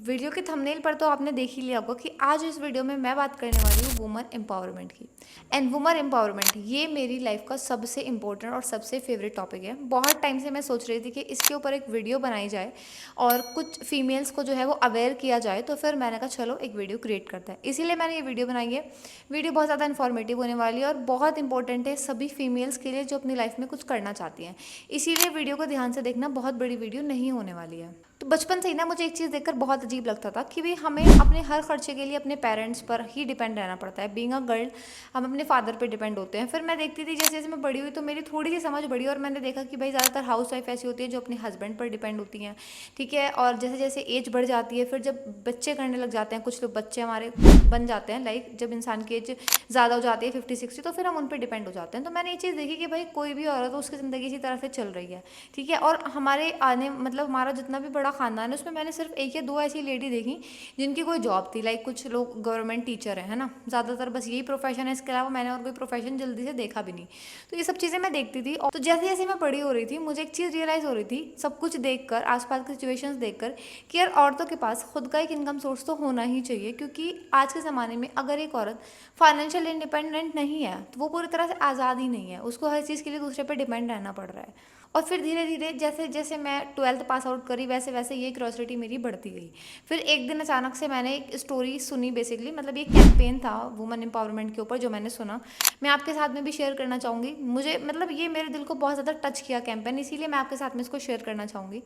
Video के thumbnail पर तो आपने देख ही लिया होगा कि आज इस वीडियो में मैं बात करने वाली हूँ वुमन एम्पावरमेंट की। एंड वुमन एम्पावरमेंट ये मेरी लाइफ का सबसे इम्पोर्टेंट और सबसे फेवरेट टॉपिक है। बहुत टाइम से मैं सोच रही थी कि इसके ऊपर एक वीडियो बनाई जाए और कुछ फीमेल्स को जो है वो अवेयर किया जाए। तो फिर मैंने कहा चलो एक वीडियो क्रिएट करता है, इसीलिए मैंने ये वीडियो बनाई है। वीडियो बहुत ज़्यादा इन्फॉर्मेटिव होने वाली है और बहुत इंपॉर्टेंट है सभी फीमेल्स के लिए जो अपनी लाइफ में कुछ करना चाहती हैं। इसीलिए वीडियो को ध्यान से देखना, बहुत बड़ी वीडियो नहीं होने वाली है। तो बचपन से ही ना मुझे एक चीज़ देखकर बहुत अजीब लगता था कि भाई हमें अपने हर खर्चे के लिए अपने पेरेंट्स पर ही डिपेंड रहना पड़ता है। बीइंग अ गर्ल हम अपने फादर पे डिपेंड होते हैं। फिर मैं देखती थी जैसे जैसे मैं बड़ी हुई तो मेरी थोड़ी सी समझ बढ़ी और मैंने देखा कि भाई ज़्यादातर हाउस वाइफ ऐसी होती है जो अपने हस्बैंड पर डिपेंड होती हैं, ठीक है। और जैसे जैसे एज बढ़ जाती है, फिर जब बच्चे करने लग जाते हैं, कुछ लोग बच्चे हमारे बन जाते हैं, लाइक जब इंसान की एज ज़्यादा हो जाती है 50-60, तो फिर हम उन पर डिपेंड हो जाते हैं। तो मैंने ये चीज़ देखी कि भाई कोई भी औरत हो उसकी ज़िंदगी इसी तरह से चल रही है, ठीक है। और हमारे आने मतलब हमारा जितना भी बड़ा खानदान है उसमें मैंने सिर्फ एक या दो ऐसी लेडी देखी जिनकी कोई जॉब थी, लाइक कुछ लोग गवर्नमेंट टीचर है ना, ज़्यादातर बस यही प्रोफेशन है। इसके अलावा मैंने और कोई प्रोफेशन जल्दी से देखा भी नहीं। तो ये सब चीज़ें मैं देखती थी। और तो जैसे जैसे मैं बड़ी हो रही थी मुझे एक चीज़ रियलाइज़ हो रही थी, सब कुछ देखकर, आसपास की सिचुएशंस देखकर, कि यार औरतों के पास खुद का एक इनकम सोर्स तो होना ही चाहिए। क्योंकि आज के ज़माने में अगर एक औरत फाइनेंशियल इंडिपेंडेंट नहीं है तो वो पूरी तरह से आज़ाद ही नहीं है, उसको हर चीज़ के लिए दूसरे पर डिपेंड रहना पड़ रहा है। और फिर धीरे धीरे जैसे जैसे मैं 12th पास आउट करी वैसे वैसे ये क्यूरोसिटी मेरी बढ़ती गई। फिर एक दिन अचानक से मैंने एक स्टोरी सुनी, बेसिकली मतलब ये कैंपेन था वुमेन एम्पावरमेंट के ऊपर जो मैंने सुना, मैं आपके साथ में भी शेयर करना चाहूँगी। मुझे मतलब ये मेरे दिल को बहुत ज़्यादा टच किया कैंपेन, इसीलिए मैं आपके साथ में इसको शेयर करना चाहूँगी।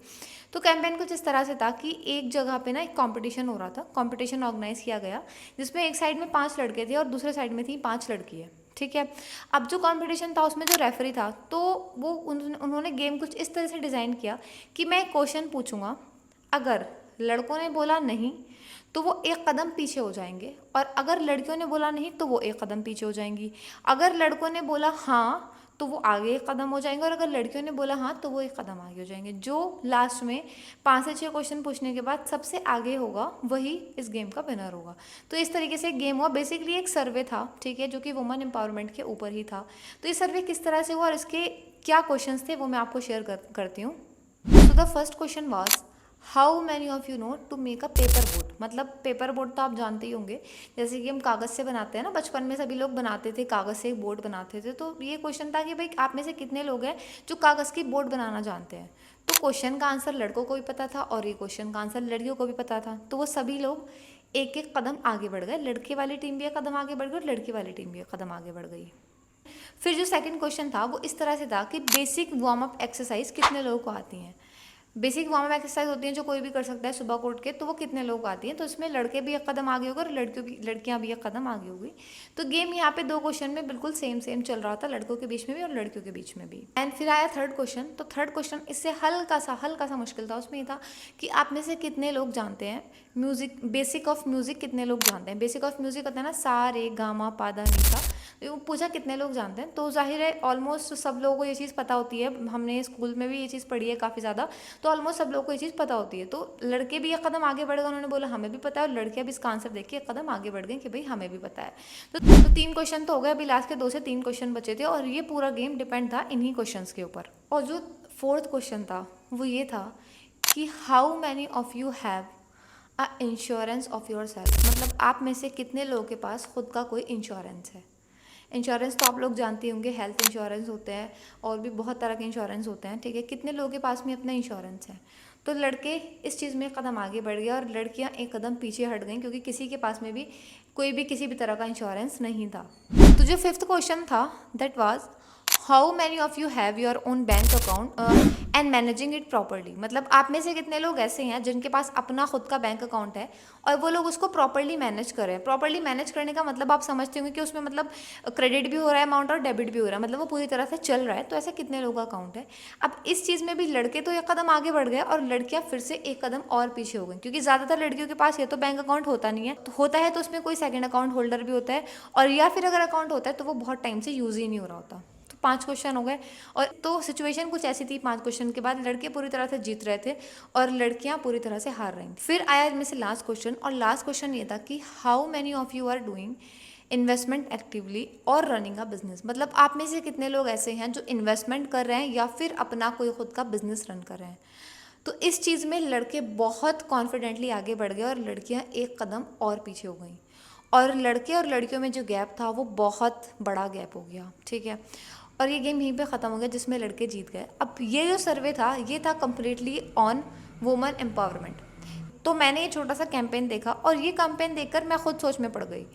तो कैंपेन कुछ इस तरह से था कि एक जगह पे ना एक कंपटीशन हो रहा था, कंपटीशन ऑर्गेनाइज किया गया जिसमें एक साइड में 5 लड़के थे और दूसरे साइड में थी 5 लड़कियाँ, ठीक है। अब जो कंपटीशन था उसमें जो रेफरी था तो वो उन्होंने गेम कुछ इस तरह से डिज़ाइन किया कि मैं एक क्वेश्चन पूछूंगा, अगर लड़कों ने बोला नहीं तो वो एक कदम पीछे हो जाएंगे, और अगर लड़कियों ने बोला नहीं तो वो एक कदम पीछे हो जाएंगी। अगर लड़कों ने बोला हाँ तो वो आगे एक कदम हो जाएंगे, और अगर लड़कियों ने बोला हाँ तो वो एक कदम आगे हो जाएंगे। जो लास्ट में 5 से 6 क्वेश्चन पूछने के बाद सबसे आगे होगा वही इस गेम का विनर होगा। तो इस तरीके से गेम हुआ, बेसिकली एक सर्वे था, ठीक है, जो कि वुमेन एम्पावरमेंट के ऊपर ही था। तो ये सर्वे किस तरह से हुआ और इसके क्या क्वेश्चंस थे वो मैं आपको शेयर करती हूँ। So the first question was, how many of you know to make a paper boat. मतलब पेपर बोट तो आप जानते ही होंगे, जैसे कि हम कागज़ से बनाते हैं ना, बचपन में सभी लोग बनाते थे, कागज़ से एक बोट बनाते थे। तो ये क्वेश्चन था कि भाई आप में से कितने लोग हैं जो कागज़ की बोट बनाना जानते हैं। तो क्वेश्चन का आंसर लड़कों को भी पता था और ये क्वेश्चन का आंसर लड़कियों को भी पता था। तो वो सभी लोग एक एक कदम आगे बढ़ गए, लड़के वाली टीम भी एक कदम आगे बढ़ गई और लड़की वाली टीम भी एक कदम आगे बढ़ गई। फिर जो सेकंड क्वेश्चन था वो इस तरह से था कि बेसिक वार्म अप एक्सरसाइज कितने लोगों को आती हैं। बेसिक वार्म अप एक्सरसाइज होती हैं जो कोई भी कर सकता है सुबह को उठ के, तो वो कितने लोग आती हैं। तो इसमें लड़के भी एक कदम आगे हो गए और लड़कियां भी एक कदम आगे हो गई। तो गेम यहाँ पे 2 क्वेश्चन में बिल्कुल सेम सेम चल रहा था, लड़कों के बीच में भी और लड़कियों के बीच में भी। एंड फिर आया थर्ड क्वेश्चन। तो थर्ड क्वेश्चन इससे हल्का सा मुश्किल था। उसमें ये था कि आप में से कितने लोग जानते हैं म्यूजिक, बेसिक ऑफ म्यूजिक कितने लोग जानते हैं। बेसिक ऑफ म्यूजिक होता है ना सा रे गा मा पा धा नी सा। तो वो पूछा कितने लोग जानते हैं, तो जाहिर है ऑलमोस्ट सब लोगों को ये चीज़ पता होती है, हमने स्कूल में भी ये चीज़ पढ़ी है काफ़ी ज़्यादा। तो ऑलमोस्ट सब लोगों को ये चीज़ पता होती है। तो लड़के भी एक कदम आगे बढ़ गए, उन्होंने बोला हमें भी पता है, और लड़कियां भी इसका आंसर देख के एक कदम आगे बढ़ गई कि भाई हमें भी पता है। तो 3 क्वेश्चन तो हो गए, अभी लास्ट के 2 से 3 क्वेश्चन बचे थे और ये पूरा गेम डिपेंड था इन्हीं क्वेश्चन के ऊपर। और जो फोर्थ क्वेश्चन था वो ये था कि how many of you have a insurance of your self. मतलब आप में से कितने लोगों के पास खुद का कोई इंश्योरेंस है। इंश्योरेंस तो आप लोग जानते होंगे, हेल्थ इंश्योरेंस होते हैं और भी बहुत तरह के इंश्योरेंस होते हैं, ठीक है। कितने लोगों के पास में अपना इंश्योरेंस है। तो लड़के इस चीज़ में एक कदम आगे बढ़ गए और लड़कियां एक कदम पीछे हट गईं, क्योंकि किसी के पास में भी कोई भी किसी भी तरह का इंश्योरेंस नहीं था। तो जो फिफ्थ क्वेश्चन था that was, how many of you have your own bank account and managing it properly. मतलब आप में से कितने लोग ऐसे हैं जिनके पास अपना खुद का बैंक अकाउंट है और वो लोग उसको प्रॉपरली मैनेज कर रहे हैं। प्रॉपरली मैनेज करने का मतलब आप समझते होंगे कि उसमें मतलब क्रेडिट भी हो रहा है अमाउंट और डेबिट भी हो रहा है, मतलब वो पूरी तरह से चल रहा है। तो ऐसे कितने लोगों का अकाउंट है। अब इस चीज़ में भी लड़के तो एक कदम आगे बढ़ गए और लड़कियां फिर से एक कदम और पीछे हो गई, क्योंकि ज़्यादातर लड़कियों के पास ये तो बैंक अकाउंट होता नहीं है, तो होता है तो उसमें कोई सेकंड अकाउंट होल्डर भी होता है, और या फिर अगर अकाउंट होता है तो वो बहुत टाइम से यूज़ ही नहीं हो रहा होता। 5 क्वेश्चन हो गए। और तो सिचुएशन कुछ ऐसी थी, 5 क्वेश्चन के बाद लड़के पूरी तरह से जीत रहे थे और लड़कियां पूरी तरह से हार रही थी। फिर आया इनमें से लास्ट क्वेश्चन, और लास्ट क्वेश्चन ये था कि how many of you are doing investment actively और रनिंग अ बिजनेस। मतलब आप में से कितने लोग ऐसे हैं जो इन्वेस्टमेंट कर रहे हैं या फिर अपना कोई खुद का बिजनेस रन कर रहे हैं। तो इस चीज़ में लड़के बहुत कॉन्फिडेंटली आगे बढ़ गए और लड़कियां एक कदम और पीछे हो गई, और लड़के और लड़कियों में जो गैप था वो बहुत बड़ा गैप हो गया, ठीक है। और ये गेम यहीं पे ख़त्म हो गया जिसमें लड़के जीत गए। अब ये जो सर्वे था ये था कम्प्लीटली ऑन वुमेन एम्पावरमेंट। तो मैंने ये छोटा सा कैंपेन देखा और ये कैंपेन देखकर मैं खुद सोच में पड़ गई,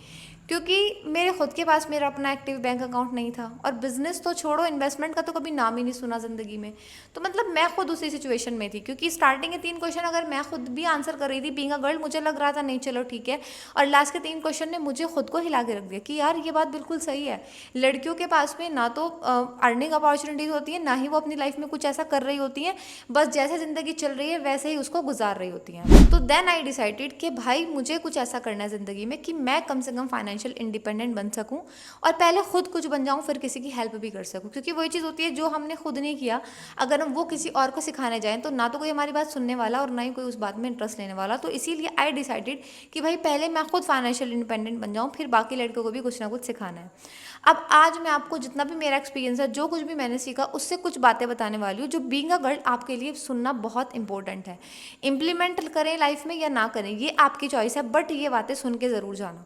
क्योंकि मेरे खुद के पास मेरा अपना एक्टिव बैंक अकाउंट नहीं था, और बिजनेस तो छोड़ो, इन्वेस्टमेंट का तो कभी नाम ही नहीं सुना ज़िंदगी में। तो मतलब मैं खुद उसी सिचुएशन में थी, क्योंकि स्टार्टिंग के 3 क्वेश्चन अगर मैं खुद भी आंसर कर रही थी बीइंग अ गर्ल, मुझे लग रहा था नहीं चलो ठीक है, और लास्ट के 3 क्वेश्चन ने मुझे खुद को हिला के रख दिया कि यार ये बात बिल्कुल सही है। लड़कियों के पास में ना तो अर्निंग अपॉर्चुनिटीज होती है, ना ही वो अपनी लाइफ में कुछ ऐसा कर रही होती हैं, बस जैसे ज़िंदगी चल रही है वैसे ही उसको गुजार रही होती हैं। तो देन आई डिसाइडेड कि भाई मुझे कुछ ऐसा करना है ज़िंदगी में कि मैं कम से कम फाइनेंशियल इंडिपेंडेंट बन सकूं, और पहले खुद कुछ बन जाऊं फिर किसी की हेल्प भी कर सकूं, क्योंकि वही चीज़ होती है जो हमने खुद नहीं किया, अगर हम वो किसी और को सिखाने जाएं तो ना तो कोई हमारी बात सुनने वाला और ना ही कोई उस बात में इंटरेस्ट लेने वाला। तो इसीलिए आई डिसाइडेड कि भाई पहले मैं खुद फाइनेंशियल इंडिपेंडेंट बन जाऊँ, फिर बाकी लड़कों को भी कुछ ना कुछ सिखाना है। अब आज मैं आपको जितना भी मेरा एक्सपीरियंस है, जो कुछ भी मैंने सीखा, उससे कुछ बातें बताने वाली हूँ जो बीइंग अ गर्ल आपके लिए सुनना बहुत इंपॉर्टेंट है। इम्प्लीमेंट करें लाइफ में या ना करें ये आपकी चॉइस है, बट ये बातें सुन के ज़रूर जाना।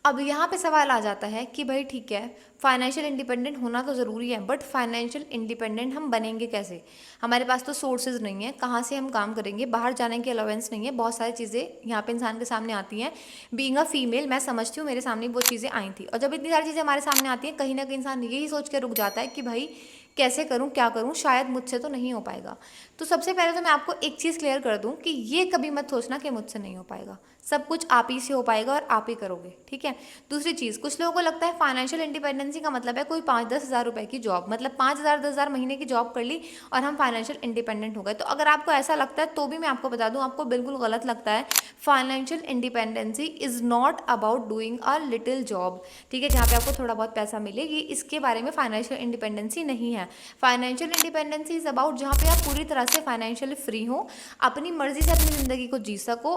अब यहाँ पे सवाल आ जाता है कि भाई ठीक है, फाइनेंशियल इंडिपेंडेंट होना तो ज़रूरी है, बट फाइनेंशियल इंडिपेंडेंट हम बनेंगे कैसे? हमारे पास तो सोर्सेज नहीं है, कहाँ से हम काम करेंगे, बाहर जाने की अलाउंस नहीं है, बहुत सारी चीज़ें यहाँ पे इंसान के सामने आती हैं। बीइंग अ फीमेल मैं समझती हूँ मेरे सामने वो चीज़ें आई थी, और जब इतनी सारी चीज़ें हमारे सामने आती हैं कहीं ना कहीं इंसान यही सोच के रुक जाता है कि भाई कैसे करूं, क्या करूं, शायद मुझसे तो नहीं हो पाएगा। तो सबसे पहले तो मैं आपको एक चीज़ क्लियर कर दूं कि ये कभी मत सोचना कि मुझसे नहीं हो पाएगा, सब कुछ आप ही से हो पाएगा और आप ही करोगे, ठीक है। दूसरी चीज़, कुछ लोगों को लगता है फाइनेंशियल इंडिपेंडेंसी का मतलब है कोई 5-10 हज़ार रुपए की जॉब, मतलब 5,000-10,000 महीने की जॉब कर ली और हम फाइनेंशियल इंडिपेंडेंट हो गए। तो अगर आपको ऐसा लगता है तो भी मैं आपको बता दूं आपको बिल्कुल गलत लगता है। Financial independency is not about doing a little job, ठीक है, जहाँ पे आपको थोड़ा बहुत पैसा मिलेगी, इसके बारे में फाइनेंशियल इंडिपेंडेंसी नहीं है। फाइनेंशियल इंडिपेंडेंसी इज़ अबाउट जहाँ पे आप पूरी तरह से फाइनेंशियली फ्री हो, अपनी मर्जी से अपनी ज़िंदगी को जी सको,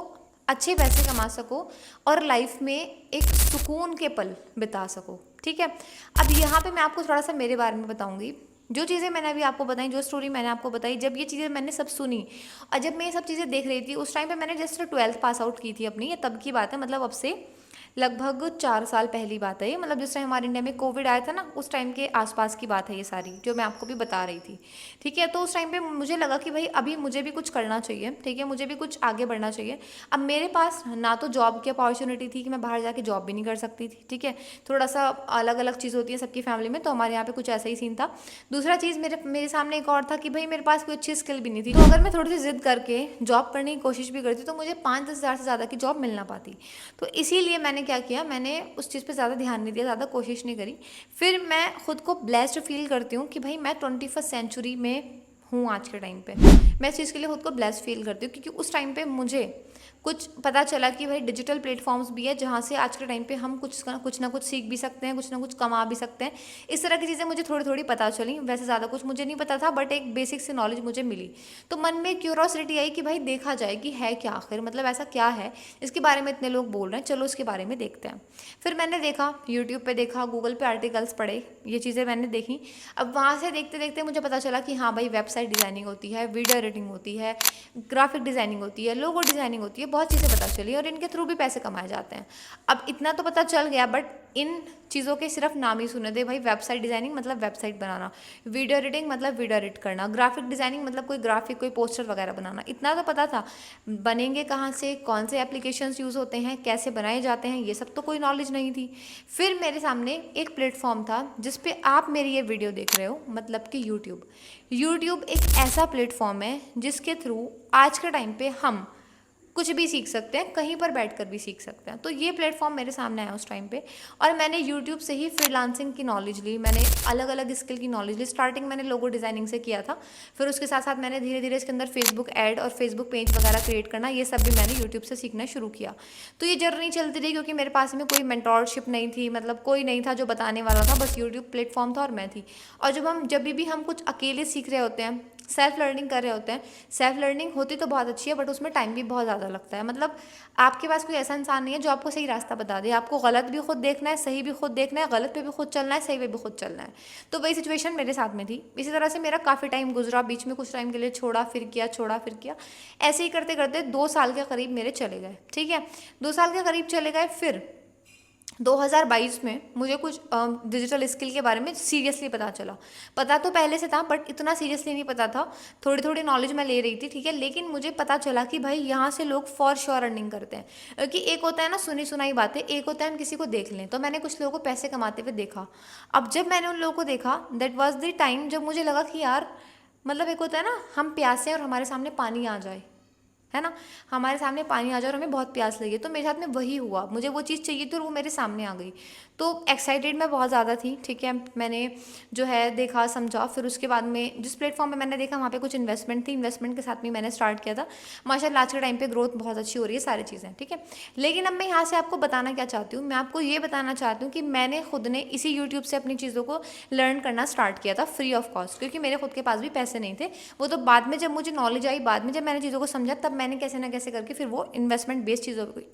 अच्छे पैसे कमा सको और लाइफ में एक सुकून के पल बिता सको, ठीक है। अब यहाँ पे मैं आपको थोड़ा सा मेरे बारे में बताऊंगी। जो चीज़ें मैंने अभी आपको बताई, जो स्टोरी मैंने आपको बताई, जब ये चीज़ें मैंने सब सुनी और जब मैं ये सब चीज़ें देख रही थी, उस टाइम पे मैंने जस्ट 12th पास आउट की थी अपनी, ये तब की बात है, मतलब अब से लगभग 4 साल पहली बात है ये, मतलब जिस टाइम हमारे इंडिया में कोविड आया था ना, उस टाइम के आसपास की बात है ये सारी जो मैं आपको भी बता रही थी, ठीक है। तो उस टाइम पे मुझे लगा कि भाई अभी मुझे भी कुछ करना चाहिए, ठीक है, मुझे भी कुछ आगे बढ़ना चाहिए। अब मेरे पास ना तो जॉब की अपॉर्चुनिटी थी कि मैं बाहर जाके जॉब भी नहीं कर सकती थी, ठीक है, थोड़ा सा अलग अलग चीज़ होती है सबकी फैमिली में, तो हमारे यहाँ पे कुछ ऐसा ही सीन था। दूसरा चीज़ मेरे सामने एक और था कि भाई मेरे पास कोई अच्छी स्किल भी नहीं थी, तो अगर मैं थोड़ी सी जिद करके जॉब करने की कोशिश भी करती तो मुझे 5-10 हज़ार से ज़्यादा की जॉब मिल ना पाती। तो इसीलिए मैंने क्या किया, मैंने उस चीज़ पे ज़्यादा ध्यान नहीं दिया, ज़्यादा कोशिश नहीं करी। फिर मैं खुद को ब्लेस्ड फील करती हूँ कि भाई मैं 21st सेंचुरी में हूँ आज के टाइम पे, मैं इस चीज़ के लिए खुद को ब्लेस्ड फील करती हूँ, क्योंकि उस टाइम पे मुझे कुछ पता चला कि भाई डिजिटल प्लेटफॉर्म्स भी है जहाँ से आज के टाइम पे हम कुछ ना कुछ सीख भी सकते हैं, कुछ ना कुछ कमा भी सकते हैं। इस तरह की चीज़ें मुझे थोड़ी थोड़ी पता चली, वैसे ज़्यादा कुछ मुझे नहीं पता था, बट एक बेसिक से नॉलेज मुझे मिली। तो मन में क्यूरोसिटी आई कि भाई देखा जाए कि है क्या आखिर, मतलब ऐसा क्या है इसके बारे में इतने लोग बोल रहे हैं, चलो इसके बारे में देखते हैं। फिर मैंने देखा, यूट्यूब पे देखा, गूगल पे आर्टिकल्स पढ़े, ये चीज़ें मैंने देखी। अब वहाँ से देखते देखते मुझे पता चला कि हाँ भाई वेबसाइट डिज़ाइनिंग होती है, वीडियो एडिटिंग होती है, ग्राफिक डिज़ाइनिंग होती है, लोगो डिज़ाइनिंग होती है, बहुत चीज़ें पता चली और इनके थ्रू भी पैसे कमाए जाते हैं। अब इतना तो पता चल गया, बट इन चीज़ों के सिर्फ नाम ही सुने थे। भाई वेबसाइट डिज़ाइनिंग मतलब वेबसाइट बनाना, वीडियो एडिटिंग मतलब वीडियो एडिट करना, ग्राफिक डिज़ाइनिंग मतलब कोई ग्राफिक कोई पोस्टर वगैरह बनाना, इतना तो पता था। बनेंगे कहाँ से, कौन से एप्लीकेशंस यूज़ होते हैं, कैसे बनाए जाते हैं, ये सब तो कोई नॉलेज नहीं थी। फिर मेरे सामने एक प्लेटफॉर्म था जिस पे आप मेरी ये वीडियो देख रहे हो, मतलब कि यूट्यूब एक ऐसा प्लेटफॉर्म है जिसके थ्रू आज के टाइम पे हम कुछ भी सीख सकते हैं, कहीं पर बैठकर भी सीख सकते हैं। तो ये प्लेटफॉर्म मेरे सामने आया उस टाइम पे, और मैंने यूट्यूब से ही फ्रीलांसिंग की नॉलेज ली, मैंने अलग अलग स्किल की नॉलेज ली। स्टार्टिंग मैंने लोगो डिज़ाइनिंग से किया था, फिर उसके साथ साथ मैंने धीरे धीरे इसके अंदर फेसबुक ऐड और फेसबुक पेज वगैरह क्रिएट करना, ये सब भी मैंने यूट्यूब से सीखना शुरू किया। तो ये जर्नी चलती रही, क्योंकि मेरे पास में कोई मेंटोरशिप नहीं थी, मतलब कोई नहीं था जो बताने वाला था, बस यूट्यूब प्लेटफॉर्म था और मैं थी। और जब भी हम कुछ अकेले सीख रहे होते हैं, सेल्फ लर्निंग कर रहे होते हैं, सेल्फ लर्निंग होती तो बहुत अच्छी है, बट उसमें टाइम भी बहुत ज़्यादा ज़्यादा लगता है। मतलब आपके पास कोई ऐसा इंसान नहीं है जो आपको सही रास्ता बता दे। आपको गलत भी खुद देखना है, सही भी खुद देखना है, गलत पे भी खुद चलना है, सही पे भी खुद चलना है। तो वही सिचुएशन मेरे साथ में थी। इसी तरह से मेरा काफ़ी टाइम गुजरा, बीच में कुछ टाइम के लिए छोड़ा फिर किया, छोड़ा फिर किया, ऐसे ही करते करते 2 साल के करीब मेरे चले गए। ठीक है, 2 साल के करीब चले गए। फिर 2022 में मुझे कुछ डिजिटल स्किल के बारे में सीरियसली पता चला। पता तो पहले से था बट इतना सीरियसली नहीं पता था। थोड़ी थोड़ी नॉलेज मैं ले रही थी, ठीक है, लेकिन मुझे पता चला कि भाई यहाँ से लोग फॉर श्योर अर्निंग करते हैं। क्योंकि एक होता है ना सुनी सुनाई बातें, एक होता है हम किसी को देख लें। तो मैंने कुछ लोगों को पैसे कमाते हुए देखा। अब जब मैंने उन लोगों को देखा, दैट वॉज द टाइम जब मुझे लगा कि यार, मतलब एक होता है ना हम प्यासे और हमारे सामने पानी आ जाए, है ना, हमारे सामने पानी आ जाए और हमें बहुत प्यास लगी। तो मेरे साथ में वही हुआ, मुझे वो चीज़ चाहिए थी और वो मेरे सामने आ गई। तो एक्साइटेड मैं बहुत ज़्यादा थी। ठीक है, मैंने जो है देखा समझा, फिर उसके बाद में जिस प्लेटफॉर्म पे मैंने देखा वहाँ पे कुछ इन्वेस्टमेंट थी, इन्वेस्टमेंट के साथ में मैंने स्टार्ट किया था। माशाल्लाह आज के टाइम पे ग्रोथ बहुत अच्छी हो रही है, सारी चीज़ें ठीक है। लेकिन अब मैं यहाँ से आपको बताना क्या चाहती हूँ, मैं आपको ये बताना चाहती हूँ कि मैंने खुद ने इसी यूट्यूब से अपनी चीज़ों को लर्न करना स्टार्ट किया था फ्री ऑफ कॉस्ट, क्योंकि मेरे खुद के पास भी पैसे नहीं थे। वो तो बाद में जब मुझे नॉलेज आई, बाद में जब मैंने चीज़ों को समझा, तब मैंने कैसे ना कैसे करके फिर वो इन्वेस्टमेंट बेस्ड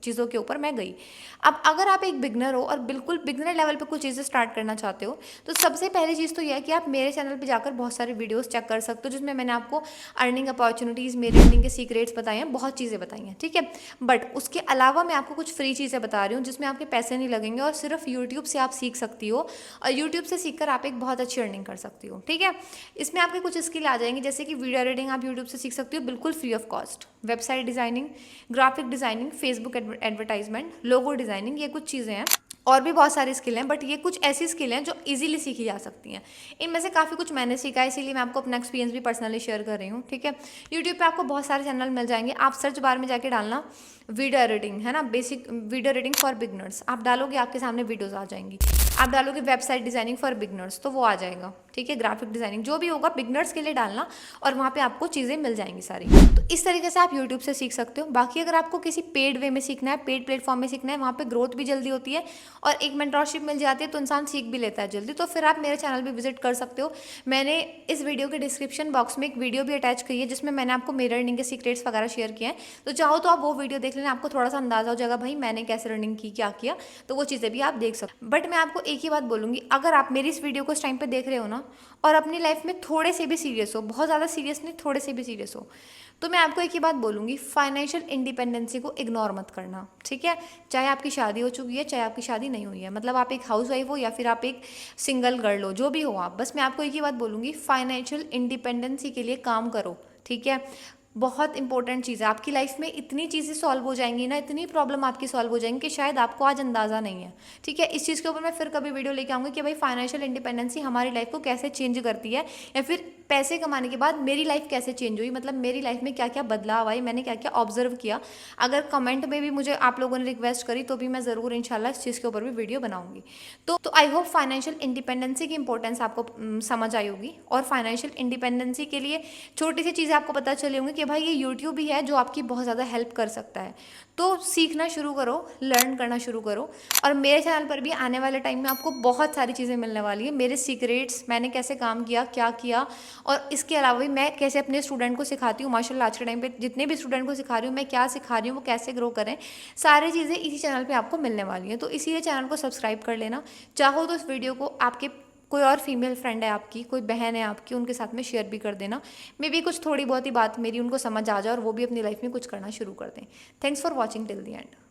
चीज़ों के ऊपर मैं गई। अब अगर आप एक बिगनर हो और बिल्कुल बिगनर लेवल पे कुछ चीज़ें स्टार्ट करना चाहते हो, तो सबसे पहली चीज़ तो यह है कि आप मेरे चैनल पे जाकर बहुत सारे वीडियोस चेक कर सकते हो, जिसमें मैंने आपको अर्निंग अपॉर्चुनिटीज़, मेरे अर्निंग के सीक्रेट्स बताए हैं, बहुत चीज़ें बताई हैं। ठीक है, बट उसके अलावा मैं आपको कुछ फ्री चीज़ें बता रही हूँ जिसमें आपके पैसे नहीं लगेंगे और सिर्फ यूट्यूब से आप सीख सकती हो, और यूट्यूब से सीखकर आप एक बहुत अच्छी अर्निंग कर सकती हो। ठीक है, इसमें आपके कुछ स्किल आ जाएंगे, जैसे कि वीडियो एडिटिंग आप यूट्यूब से सीख सकती हो बिल्कुल free of cost, website designing, graphic designing, Facebook advertisement, logo designing, ये कुछ चीज़ें हैं। और भी बहुत सारी स्किल हैं, बट ये कुछ ऐसी स्किल हैं जो इजीली सीखी जा सकती हैं। इनमें से काफ़ी कुछ मैंने सीखा है, इसीलिए मैं आपको अपना एक्सपीरियंस भी पर्सनली शेयर कर रही हूँ। ठीक है, यूट्यूब पे आपको बहुत सारे चैनल मिल जाएंगे। आप सर्च बार में जाके डालना वीडियो एडिटिंग, है ना, basic video editing for beginners, आप डालोगे आपके सामने वीडियोज़ आ जाएंगी। आप डालोगे वेबसाइट डिज़ाइनिंग फॉर बिगनर्स, तो वो आ जाएगा। ठीक है, ग्राफिक डिज़ाइनिंग, जो भी होगा बिगनर्स के लिए डालना, और वहाँ पे आपको चीज़ें मिल जाएंगी सारी। तो इस तरीके से आप यूट्यूब से सीख सकते हो। बाकी अगर आपको किसी पेड वे में सीखना है, पेड प्लेटफॉर्म में सीखना है, वहाँ पे ग्रोथ भी जल्दी होती है और एक मेंटरशिप मिल जाती है, तो इंसान सीख भी लेता है जल्दी। तो फिर आप मेरे चैनल भी विजिट कर सकते हो। मैंने इस वीडियो के डिस्क्रिप्शन बॉक्स में एक वीडियो भी अटैच की है, जिसमें मैंने आपको मेरे अर्निंग के सीक्रेट्स वगैरह शेयर किए हैं। तो चाहो तो आप वो वीडियो देख लेना, आपको थोड़ा सा अंदाजा हो जाएगा भाई मैंने कैसे अर्निंग की, क्या किया, तो वो चीज़ें भी आप देख सकते हो। बट मैं आपको एक ही बात बोलूँगी, अगर आप मेरी इस वीडियो को इस टाइम पे देख रहे हो ना, और अपनी लाइफ में थोड़े से भी सीरियस हो, बहुत ज़्यादा सीरियस नहीं, थोड़े से भी सीरियस हो, तो मैं आपको एक ही बात बोलूँगी, फाइनेंशियल इंडिपेंडेंसी को इग्नोर मत करना। ठीक है, चाहे आपकी शादी हो चुकी है, चाहे आपकी शादी नहीं हुई है, मतलब आप एक हाउस वाइफ हो या फिर आप एक सिंगल गर्ल हो, जो भी हो आप, बस मैं आपको एक ही बात बोलूँगी, फाइनेंशियल इंडिपेंडेंसी के लिए काम करो। ठीक है, बहुत इंपॉर्टेंट चीज़ है। आपकी लाइफ में इतनी चीज़ें सॉल्व हो जाएंगी ना, इतनी प्रॉब्लम आपकी सॉल्व हो जाएंगी कि शायद आपको आज अंदाज़ा नहीं है। ठीक है, इस चीज़ के ऊपर मैं फिर कभी वीडियो लेके आऊँगी कि भाई फाइनेंशियल इंडिपेंडेंसी हमारी लाइफ को कैसे चेंज करती है, या फिर पैसे कमाने के बाद मेरी लाइफ कैसे चेंज हुई, मतलब मेरी लाइफ में क्या क्या बदलाव आई, मैंने क्या क्या ऑब्जर्व किया। अगर कमेंट में भी मुझे आप लोगों ने रिक्वेस्ट करी तो भी मैं ज़रूर इंशाल्लाह इस चीज़ के ऊपर भी वीडियो बनाऊंगी। तो आई होप फाइनेंशियल इंडिपेंडेंसी की इंपॉर्टेंस आपको समझ आई होगी, और फाइनेंशियल इंडिपेंडेंसी के लिए छोटी सी चीज़ें आपको पता चली होंगी कि भाई ये यूट्यूब ही है जो आपकी बहुत ज़्यादा हेल्प कर सकता है। तो सीखना शुरू करो, लर्न करना शुरू करो, और मेरे चैनल पर भी आने वाले टाइम में आपको बहुत सारी चीज़ें मिलने वाली है, मेरे सीक्रेट्स, मैंने कैसे काम किया, क्या किया, और इसके अलावा भी मैं कैसे अपने स्टूडेंट को सिखाती हूँ। माशाल्लाह आज के टाइम पे जितने भी स्टूडेंट को सिखा रही हूँ, मैं क्या सिखा रही हूँ, वो कैसे ग्रो करें, सारी चीज़ें इसी चैनल पे आपको मिलने वाली हैं। तो इसीलिए चैनल को सब्सक्राइब कर लेना। चाहो तो इस वीडियो को आपके कोई और फीमेल फ्रेंड है आपकी, कोई बहन है आपकी, उनके साथ में शेयर भी कर देना। मे बी कुछ थोड़ी बहुत ही बात मेरी उनको समझ आ जाए और वो भी अपनी लाइफ में कुछ करना शुरू कर दें। Thanks for watching till the end.